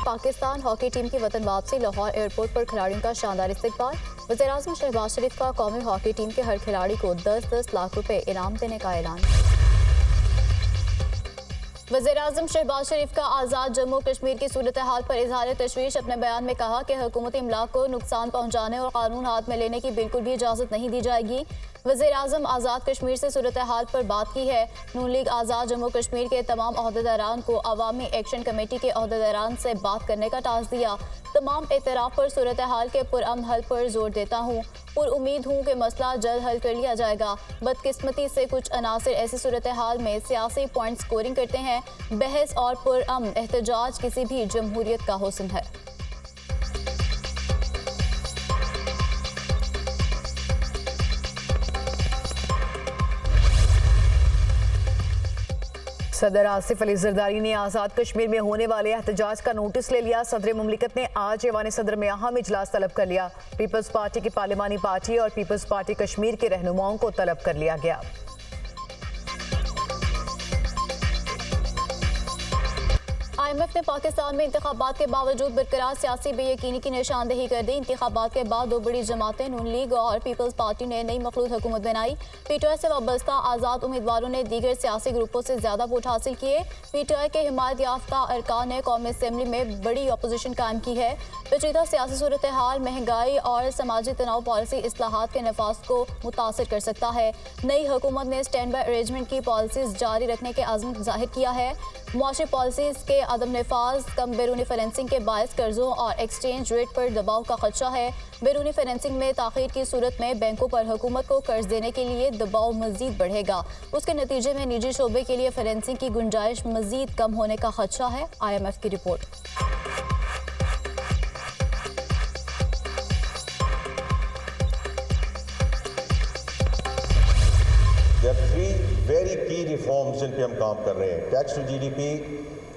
Pakistan hockey team की वतन वापसी। लाहौर एयरपोर्ट पर खिलाड़ियों का शानदार इस्तकबाल। वज़ीर-ए-आज़म शहबाज शरीफ का कौमी हॉकी टीम के हर खिलाड़ी को 10-10 लाख रुपए इनाम देने का ऐलान। वज़ीर-ए-आज़म शहबाज शरीफ का आज़ाद जम्मू कश्मीर की सूरत हाल पर इजहार तशवीश। अपने बयान में कहा कि हुकूमती इमलाक को नुकसान पहुँचाने और कानून हाथ में लेने की बिल्कुल भी इजाज़त नहीं दी जाएगी। वज़ीर-ए-आज़म आज़ाद कश्मीर से सूरत हाल पर बात की है। नून लीग आज़ाद जम्मू कश्मीर के तमाम अहदेदारान को अवामी एक्शन कमेटी के अहदेदारान से बात करने का टास्क दिया। तमाम एतराफ़ पर सूरत हाल के पुरअमन हल पर जोर देता हूँ। पुरुम्मीद हूँ कि मसला जल्द हल कर लिया जाएगा। बदकिस्मती से कुछ अनासिर ऐसी सूरत हाल में सियासी पॉइंट स्कोरिंग करते हैं। बहस और पुरअमन एहतजाज किसी भी जमहूरियत का हुस्न है। सदर आसिफ अली जरदारी ने आज़ाद कश्मीर में होने वाले एहतजाज का नोटिस ले लिया। सदर मुमलिकत ने आज ऐवान सदर में अहम इजलास तलब कर लिया। पीपल्स पार्टी की पार्लिमानी पार्टी और पीपल्स पार्टी कश्मीर के रहनुमाओं को तलब कर लिया गया। IMF ने पाकिस्तान में इंतखाबात के बावजूद बरकरार सियासी बेयकीनी की निशानदेही कर दी। इंतखाबात के बाद दो बड़ी जमातें नून लीग और पीपल्स पार्टी ने नई मखलूत हुकूमत बनाई। PTI से वाबस्ता आज़ाद उम्मीदवारों ने दीगर सियासी ग्रुपों से ज्यादा वोट हासिल किए। PTI के हिमायत याफ्ता अरकान ने कौमी असम्बली में बड़ी अपोजिशन कायम की है। पेचीदा सियासी सूरत हाल, महंगाई और समाजी तनाव पॉलिसी इस्लाहात के नफाज को मुतासर कर सकता है। नई हुकूमत ने स्टैंड बाई अरेंजमेंट की पॉलिसीज जारी रखने के आज़म जाहिर किया है। मुआशी पॉलिसीज के अदम नफाज, कम बैरूनी फाइनेंसिंग के बायस कर्जों और एक्सचेंज रेट पर दबाव का खदशा है। बैरूनी फाइनेंसिंग में ताखीर की सूरत में बैंकों पर हुकूमत को कर्ज देने के लिए दबाव मजीद बढ़ेगा। उसके नतीजे में निजी शोबे के लिए फाइनेंसिंग की गुंजाइश मजीद कम होने का खदशा है। IMF की रिपोर्ट। वेरी की रिफॉर्म्स जिन पे हम काम कर रहे हैं। Tax to GDP,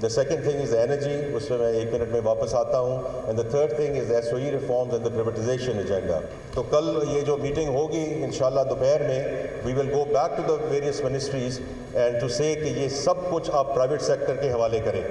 the second thing is energy, उसमें मैं 1 मिनट में वापस आता हूँ, and the third thing is SOE reforms and the privatisation agenda. तो कल ये जो मीटिंग होगी इंशाल्लाह दोपहर में, we will go back to the various ministries and to say कि ये सब कुछ आप प्राइवेट सेक्टर के हवाले करें।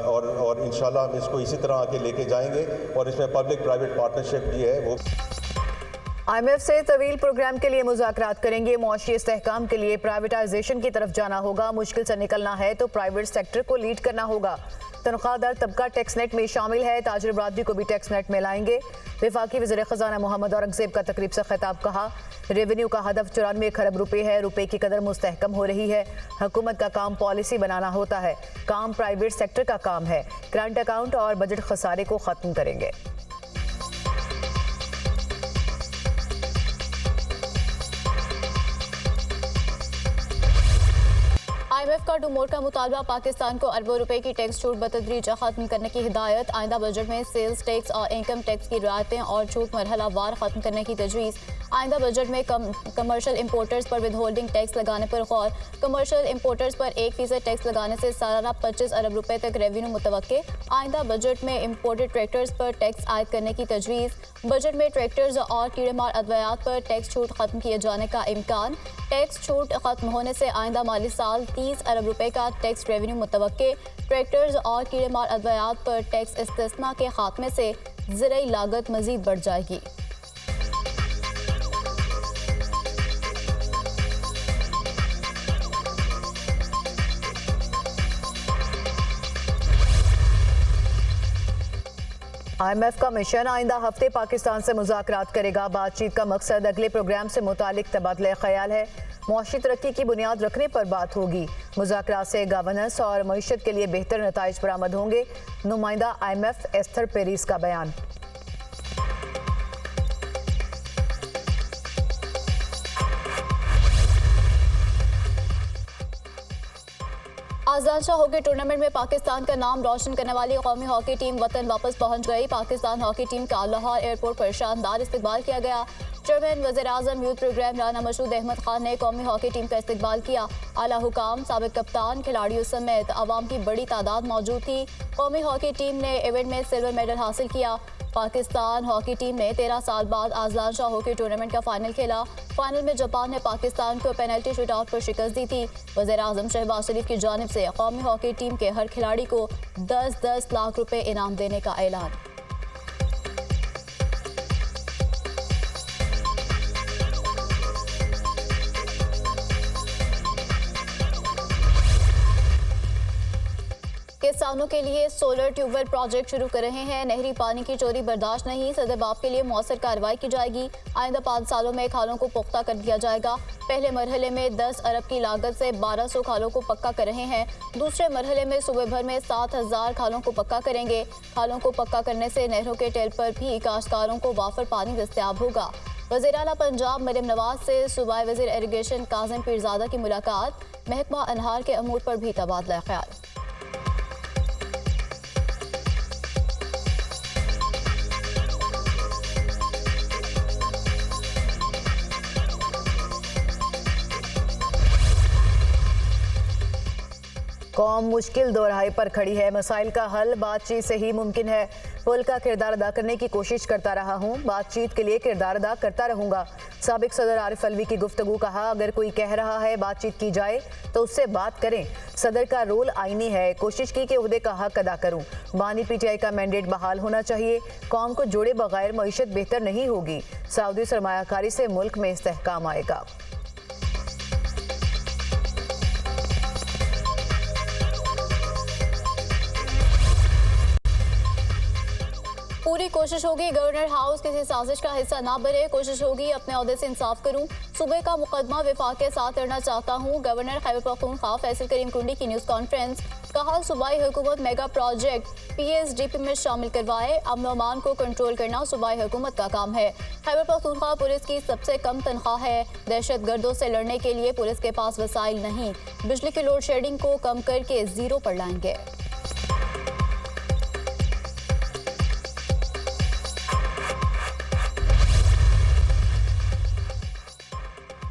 और इंशाल्लाह हम इसको इसी तरह आके लेके जाएंगे और इसमें पब्लिक प्राइवेट पार्टनरशिप भी है वो। IMF से तवील प्रोग्राम के लिए मुज़ाकरात करेंगे। मुआशी इस्तेहकाम के लिए प्राइवेटाइजेशन की तरफ जाना होगा। मुश्किल से निकलना है तो प्राइवेट सेक्टर को लीड करना होगा। तनख्वाहदार तबका टैक्स नेट में शामिल है। ताजिर बरादरी को भी टैक्स नेट में लाएंगे। वफाकी वज़ीर ख़जाना मोहम्मद औरंगज़ेब का तकरीब से खिताब। कहा, रेवेन्यू का हदफ 94 खरब रुपए है। रुपए की कदर मुस्तहकम हो रही है। हुकूमत का काम पॉलिसी बनाना होता है, काम प्राइवेट सेक्टर का काम है। करंट अकाउंट और बजट खसारे को ख़त्म करेंगे। IMF का डूमोर का मुतालबा, पाकिस्तान को अरबों रुपए की टैक्स छूट बतदरीज खत्म करने की हिदायत। आइंदा बजट में सेल्स टैक्स और इनकम टैक्स की रियायतें और छूट मरहला वार खत्म करने की तजवीज़। आइंदा बजट में कमर्शियल इंपोर्टर्स पर विद होल्डिंग टैक्स लगाने पर गौर। कमर्शियल इंपोर्टर्स पर 1% टैक्स लगाने से सालाना 25 अरब रुपए तक रेवेन्यू मुतवक्के। आइंदा बजट में इंपोर्टेड ट्रैक्टर्स पर टैक्स आयद करने की तजवीज़। बजट में ट्रैक्टर्स और कीड़ेमार अद्वियात पर टैक्स छूट खत्म किए जाने का इम्कान। टैक्स छूट खत्म होने से आइंदा माली साल 30 अरब रुपए का टैक्स रेवेन्यू मुतवक्के। ट्रैक्टर्स और कीड़ेमार अद्वियात पर टैक्स इस्तिस्ना के खात्मे से ज़राई लागत मजीद बढ़ जाएगी। IMF का मिशन आइंदा हफ्ते पाकिस्तान से मुज़ाकरात करेगा। बातचीत का मकसद अगले प्रोग्राम से मुतालिक तबादला ख्याल है। मुआशी तरक्की की बुनियाद रखने पर बात होगी। मुज़ाकरात से गवर्नेंस और मईशत के लिए बेहतर नताइज बरामद होंगे। नुमाइंदा IMF एस्थर पेरिस का बयान। आज़ाद शाह हॉकी टूर्नामेंट में पाकिस्तान का नाम रोशन करने वाली कौमी हॉकी टीम वतन वापस पहुंच गई। पाकिस्तान हॉकी टीम का लाहौर एयरपोर्ट पर शानदार इस्तकबाल किया गया। चेयरमैन वज़ीर-ए-आज़म यूथ प्रोग्राम राना मशहूद अहमद खान ने कौमी हॉकी टीम का इस्तकबाल किया। आला हुकाम, साबिक कप्तान, खिलाड़ियों समेत अवाम की बड़ी तादाद मौजूद थी। कौमी हॉकी टीम ने इवेंट में सिल्वर मेडल हासिल किया। पाकिस्तान हॉकी टीम ने 13 साल बाद आजलान शाह हॉकी टूर्नामेंट का फाइनल खेला। फाइनल में जापान ने पाकिस्तान को पेनल्टी शूटआउट पर शिकस्त दी थी। वज़ीर-ए-आज़म शहबाज शरीफ की जानिब से कौमी हॉकी टीम के हर खिलाड़ी को 10-10 लाख रुपए इनाम देने का ऐलान। किसानों के लिए सोलर ट्यूबवेल प्रोजेक्ट शुरू कर रहे हैं। नहरी पानी की चोरी बर्दाश्त नहीं, सदर बाप के लिए मौसर कार्रवाई की जाएगी। आइंदा 5 सालों में खालों को पुख्ता कर दिया जाएगा। पहले मरहले में 10 अरब की लागत से 1200 खालों को पक्का कर रहे हैं। दूसरे मरहले में सूबे भर में 7000 खालों को पक्का करेंगे। खालों को पक्का करने से नहरों के टेल पर भी काश्तकारों को वाफर पानी दस्तयाब होगा। वज़ीर आला पंजाब मरियम नवाज से सूबाई वज़ीर इरिगेशन काज़िम पीरज़ादा की मुलाकात। महकमा अनहार के अमूर पर भी तबादला ख्याल। कौम मुश्किल दोराहे पर खड़ी है, मसाइल का हल बातचीत से ही मुमकिन है। पुल का किरदार अदा करने की कोशिश करता रहा हूँ, बातचीत के लिए किरदार अदा करता रहूँगा। साबिक सदर आरिफ अलवी की गुफ्तगू। कहा, अगर कोई कह रहा है बातचीत की जाए तो उससे बात करें। सदर का रोल आईनी है, कोशिश की कि उहदे का हक अदा करूँ। बानी पीटीआई का मैंडेट बहाल होना चाहिए। कौम को जोड़े बगैर मईशत बेहतर नहीं होगी। सऊदी सरमायाकारी से मुल्क में इस्तेहकाम आएगा। पूरी कोशिश होगी गवर्नर हाउस किसी साजिश का हिस्सा ना बने। कोशिश होगी अपने ओहदे से इंसाफ करूं। सूबे का मुकदमा विफाक के साथ लड़ना चाहता हूं। गवर्नर खैबर पख्तूनख्वा फैसल करीम कुंडी की न्यूज़ कॉन्फ्रेंस। कहा, सूबाई हुकूमत मेगा प्रोजेक्ट PSDP में शामिल करवाए। अमन अमान को कंट्रोल करना सूबाई हुकूमत का काम है। खैबर पख्तूनख्वा पुलिस की सबसे कम तनख्वाह है। दहशत गर्दों से लड़ने के लिए पुलिस के पास वसाइल नहीं। बिजली की लोड शेडिंग को कम करके जीरो पर लाएंगे।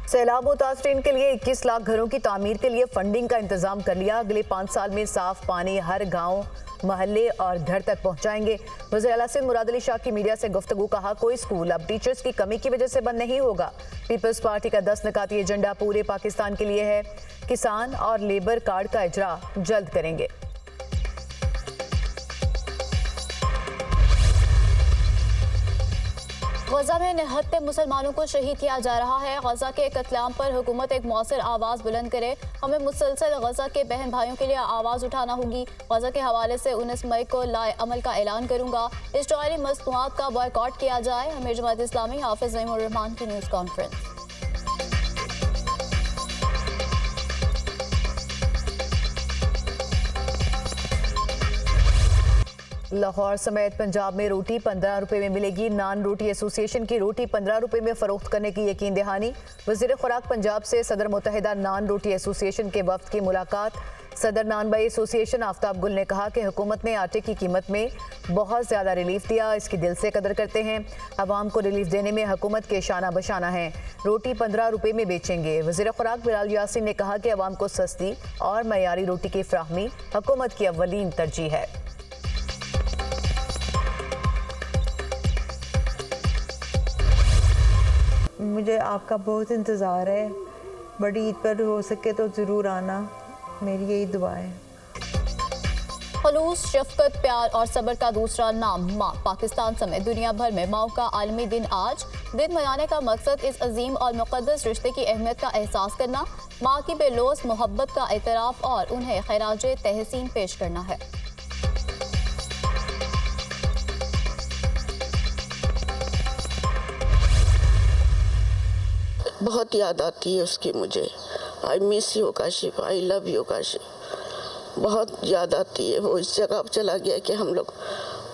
सैलाब मुतासरीन के लिए 21 लाख घरों की तामीर के लिए फंडिंग का इंतजाम कर लिया। अगले 5 साल में साफ पानी हर गांव, महल्ले और घर तक पहुंचाएंगे। वज़ीर आला सिंध मुराद अली शाह की मीडिया से गुफ्तगू। कहा, कोई स्कूल अब टीचर्स की कमी की वजह से बंद नहीं होगा। पीपल्स पार्टी का 10 निकाती एजेंडा पूरे पाकिस्तान के लिए है। किसान और लेबर कार्ड का इजरा जल्द करेंगे। गजा में निहत्ते मुसलमानों को शहीद किया जा रहा है। गजा के कत्लेआम पर हुकूमत एक मौसर आवाज़ बुलंद करे। हमें मुसलसल गजा के बहन भाइयों के लिए आवाज़ उठाना होगी। गजा के हवाले से 19 मई को लाए अमल का ऐलान करूंगा। इसराइली मसनूआत का बॉयकॉट किया जाए। अमीर जमात इस्लामी हाफिज नईमुर रहमान की न्यूज़ कॉन्फ्रेंस। लाहौर समेत पंजाब में रोटी 15 रुपए में मिलेगी। नान रोटी एसोसिएशन की रोटी 15 रुपए में फरोख्त करने की यकीन दहानी। वज़ीर खुराक पंजाब से सदर मुत्तहिदा नान रोटी एसोसिएशन के वफ्द की मुलाकात। सदर नान बाई एसोसिएशन आफ्ताब गुल ने कहा कि हुकूमत ने आटे की कीमत में बहुत ज़्यादा रिलीफ दिया, इसकी दिल से कदर करते हैं। आवाम को रिलीफ देने में हुकूमत के शाना बशाना है। रोटी 15 रुपए में बेचेंगे। वज़ीर खुराक बिलाल यासीन ने कहा कि आवाम को सस्ती और मयारी रोटी की फ्राहमी हुकूमत की अव्वलीन तरजीह है। मुझे आपका बहुत इंतज़ार है। बड़ी ईद पर हो सके तो ज़रूर आना, मेरी यही दुआ है। खलूस, शफकत, प्यार और सब्र का दूसरा नाम माँ। पाकिस्तान समेत दुनिया भर में माँ का आलमी दिन आज। दिन मनाने का मकसद इस अजीम और मुक़द्दस रिश्ते की अहमियत का एहसास करना, माँ की बेलौस मोहब्बत का एतराफ़ और उन्हें खैराज तहसीन पेश करना है। बहुत याद आती है उसकी मुझे। I miss you Kashif, I love you Kashif. बहुत याद आती है। वो इस जगह पर चला गया कि हम लोग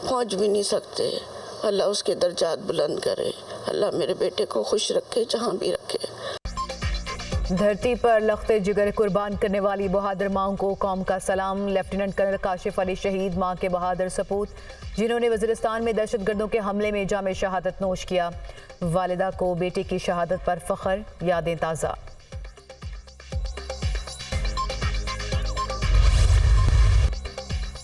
पहुंच भी नहीं सकते। अल्लाह उसके दर्जात बुलंद करे। अल्लाह मेरे बेटे को खुश रखे जहाँ भी रखे। धरती पर लख्ते जिगर कुर्बान करने वाली बहादुर माओं को कौम का सलाम। लेफ्टिनेंट कर्नल काशिफ अली शहीद, मां के बहादुर सपूत जिन्होंने वज़ीरिस्तान में दहशतगर्दों के हमले में जाम शहादत नोश किया। वालिदा को बेटे की शहादत पर फख्र, यादें ताज़ा।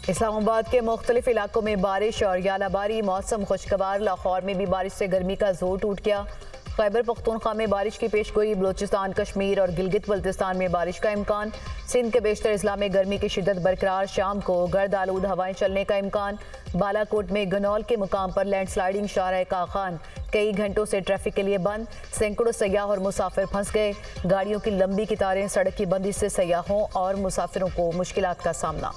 इस्लामाबाद के मुख्तलिफ इलाकों में बारिश और यालाबारी, मौसम खुशगवार। लाहौर में भी बारिश से गर्मी का जोर टूट गया। खैबर पख्तूनख्वा में बारिश की पेशगोई, बलूचिस्तान, कश्मीर और गिलगित बल्तिस्तान में बारिश का इम्कान। सिंध के बेशतर अजला में गर्मी की शिद्दत बरकरार, शाम को गर्द आलूद हवाएं चलने का इम्कान। बालाकोट में गनौल के मुकाम पर लैंडस्लाइडिंग, शाहराह काखान कई घंटों से ट्रैफिक के लिए बंद। सैकड़ों सयाह और मुसाफिर फंस गए। गाड़ियों की लंबी कतारें, सड़क की बंदी से सयाहों और मुसाफिरों को मुश्किलात का सामना।